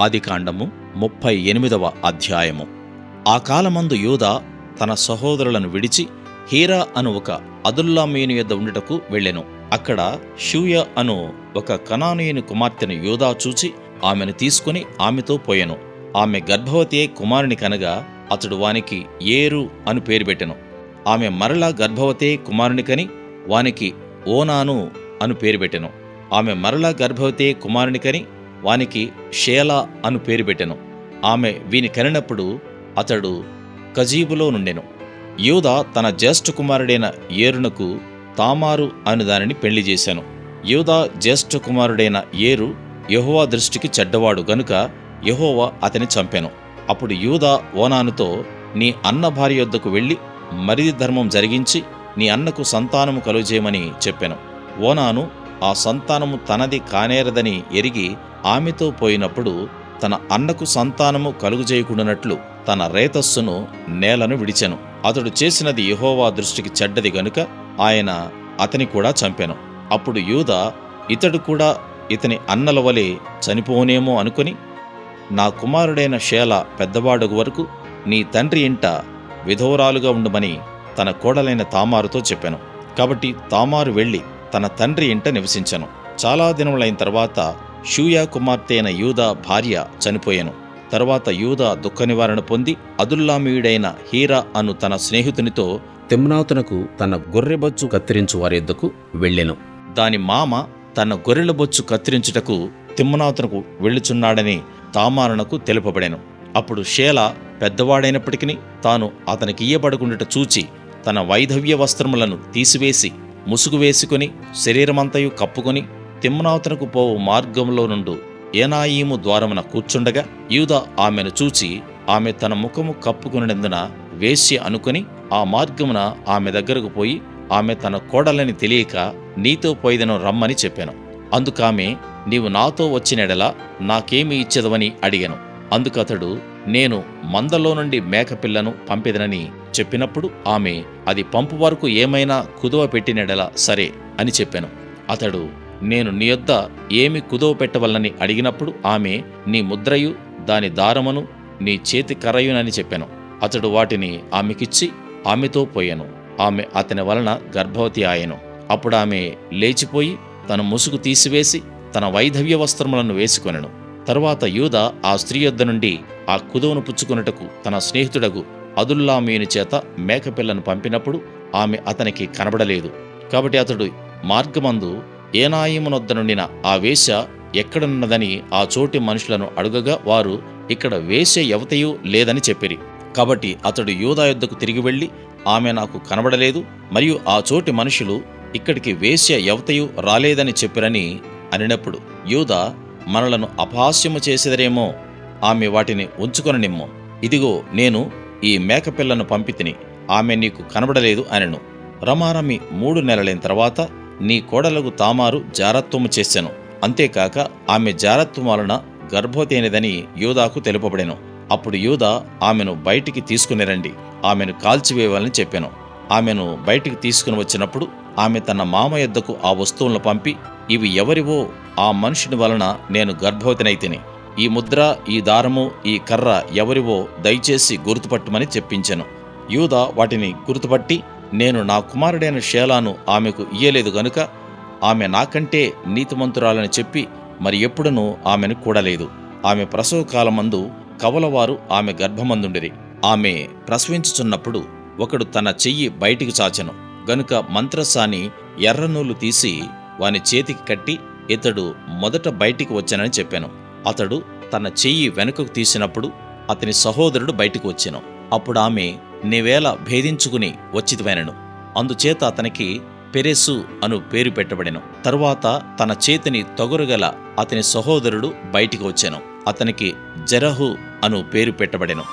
ఆదికాండము 38వ అధ్యాయము. ఆ కాలమందు యూదా తన సహోదరులను విడిచి హీరా అను ఒక అదుల్లామీయుని యొద్ద ఉండుటకు వెళ్ళెను. అక్కడ షూయ అను ఒక కనానీయుని కుమార్తెను యూదా చూచి ఆమెను తీసుకుని ఆమెతో పోయెను. ఆమె గర్భవతి అయి కుమారుని కనగా అతడు వానికి ఏరు అను పేరు పెట్టెను. ఆమె మరలా గర్భవతి అయి కుమారుని కని వానికి ఓనాను అను పేరు పెట్టెను. ఆమె మరలా గర్భవతి అయి కుమారుని కని వానికి షేలా అను పేరు పెట్టెను. ఆమె వీని కనినప్పుడు అతడు కజీబులో నుండెను. యూదా తన జ్యేష్ఠ కుమారుడైన ఏరునకు తామారు అను దానిని పెళ్లి చేశాను. యూదా జ్యేష్ఠ కుమారుడైన ఏరు యెహోవా దృష్టికి చెడ్డవాడు గనుక యెహోవా అతని చంపెను. అప్పుడు యూదా ఓనానుతో, నీ అన్న భార్య యొద్దకు వెళ్ళి మరిది ధర్మం జరిగించి నీ అన్నకు సంతానము కలుగజేయమని చెప్పెను. ఓనాను ఆ సంతానము తనది కానేరదని ఎరిగి ఆమెతో పోయినప్పుడు తన అన్నకు సంతానము కలుగజేయకుండానట్లు తన రేతస్సును నేలను విడిచెను. అతడు చేసినది యెహోవా దృష్టికి చెడ్డది గనుక ఆయన అతని కూడా చంపెను. అప్పుడు యూదా ఇతడు కూడా ఇతని అన్నల వలె చనిపోనేమో అనుకుని, నా కుమారుడైన షేలా పెద్దవాడగు వరకు నీ తండ్రి ఇంట విధవరాలుగా ఉండమని తన కోడలైన తామారుతో చెప్పాను. కాబట్టి తామారు వెళ్ళి తన తండ్రి ఇంట నివసించెను. చాలా దినములైన తర్వాత షూయా కుమార్తె అయిన యూదా భార్య చనిపోయెను. తరువాత యూదా దుఃఖ నివారణ పొంది అదుల్లామీయుడైన హీరా అను తన స్నేహితునితో తిమ్నాతునకు తన గొర్రెబొచ్చు కత్తిరించు వారి యొద్దకు వెళ్ళెను. దాని మామ తన గొర్రెల బొచ్చు కత్తిరించుటకు తిమ్నాతునకు వెళ్ళుచున్నాడని తామారునకు తెలుపబడెను. అప్పుడు షేలా పెద్దవాడైనప్పటికీ తాను అతనికి ఇయ్యబడకుండుట చూచి తన వైధవ్య వస్త్రములను తీసివేసి ముసుగు వేసుకుని శరీరమంతయు కప్పుకొని తిమ్నాతునకు పోవు మార్గంలో నుండు ఏనాయీము ద్వారమున కూర్చుండగా యూదా ఆమెను చూచి ఆమె తన ముఖము కప్పుకునినందున వేశ్య అనుకుని ఆ మార్గమున ఆమె దగ్గరకు పోయి ఆమె తన కోడలని తెలియక నీతో పోయిదను రమ్మని చెప్పాను. అందుకామె, నీవు నాతో వచ్చినెడలా నాకేమి ఇచ్చెదవని అడిగాను. అందుకతడు, నేను మందలో నుండి మేకపిల్లను పంపెదనని చెప్పినప్పుడు ఆమె, అది పంపు వరకు ఏమైనా కుదువ పెట్టినెడలా సరే అని చెప్పాను. అతడు, నేను నీ యొద్ద ఏమి కుదువ పెట్టవలనని అడిగినప్పుడు ఆమె, నీ ముద్రయు దాని దారమును నీ చేతి కర్రయునని చెప్పాను. అతడు వాటిని ఆమెకిచ్చి ఆమెతో పోయాను. ఆమె అతని వలన గర్భవతి ఆయెను. అప్పుడు ఆమె లేచిపోయి తన ముసుగు తీసివేసి తన వైధవ్య వస్త్రములను వేసుకొనెను. తరువాత యూదా ఆ స్త్రీ యొద్ద నుండి ఆ కుదువను పుచ్చుకొనుటకు తన స్నేహితుడగు అదుల్లామీయుని చేత మేకపిల్లను పంపినప్పుడు ఆమె అతనికి కనబడలేదు. కాబట్టి అతడు మార్గమందు ఏనాయీమునొద్ద నుండిన ఆ వేశ్య ఎక్కడున్నదని ఆ చోటి మనుషులను అడుగగా వారు, ఇక్కడ వేశ్య యవతయు లేదని చెప్పిరి. కాబట్టి అతడు యూదా యొద్దకు తిరిగి వెళ్ళి, ఆమె నాకు కనబడలేదు, మరియు ఆ చోటి మనుషులు ఇక్కడికి వేశ్య యవతయు రాలేదని చెప్పిరని అనినప్పుడు యూదా, మనలను అపహాస్యము చేసేదరేమో, ఆమె వాటిని ఉంచుకొననిమ్ము. ఇదిగో నేను ఈ మేకపిల్లను పంపితిని, ఆమె నీకు కనబడలేదు అనెను. రమారమి 3 నెలలైన తర్వాత నీ కోడలకు తామారు జారత్వము చేసెను. అంతేకాక ఆమె జారత్వం వలన గర్భవతి అయినదని యూదాకు తెలుపబడెను. అప్పుడు యూదా ఆమెను బయటికి తీసుకుని రండి, ఆమెను కాల్చివేయాలని చెప్పాను. ఆమెను బయటికి తీసుకుని వచ్చినప్పుడు ఆమె తన మామ యొద్దకు ఆ వస్తువులను పంపి, ఇవి ఎవరివో ఆ మనుషుని వలన నేను గర్భవతినైతిని. ఈ ముద్ర, ఈ దారము, ఈ కర్ర ఎవరివో దయచేసి గుర్తుపట్టుమని చెప్పించెను. యూదా వాటిని గుర్తుపట్టి, నేను నా కుమారుడైన షేలాను ఆమెకు ఇయ్యలేదు గనుక ఆమె నాకంటే నీతిమంతురాలని చెప్పి మరి ఎప్పుడునూ ఆమెను కూడలేదు. ఆమె ప్రసవ కాలమందు కవలవారు ఆమె గర్భమందుండిరి. ఆమె ప్రసవించుచున్నప్పుడు ఒకడు తన చెయ్యి బయటికి చాచెను గనుక మంత్రసాని ఎర్రనూలు తీసి వాని చేతికి కట్టి, ఇతడు మొదట బయటికి వచ్చానని చెప్పాను. అతడు తన చెయ్యి వెనుకకు తీసినప్పుడు అతని సహోదరుడు బయటికి వచ్చెను. అప్పుడు ఆమె, నీవేళ భేదించుకుని వచ్చితివెనెను. అందుచేత అతనికి పెరెసు అను పేరు పెట్టబడెను. తరువాత తన చేతిని తొగరుగల అతని సహోదరుడు బయటికి వచ్చెను. అతనికి జెరహు అను పేరు పెట్టబడెను.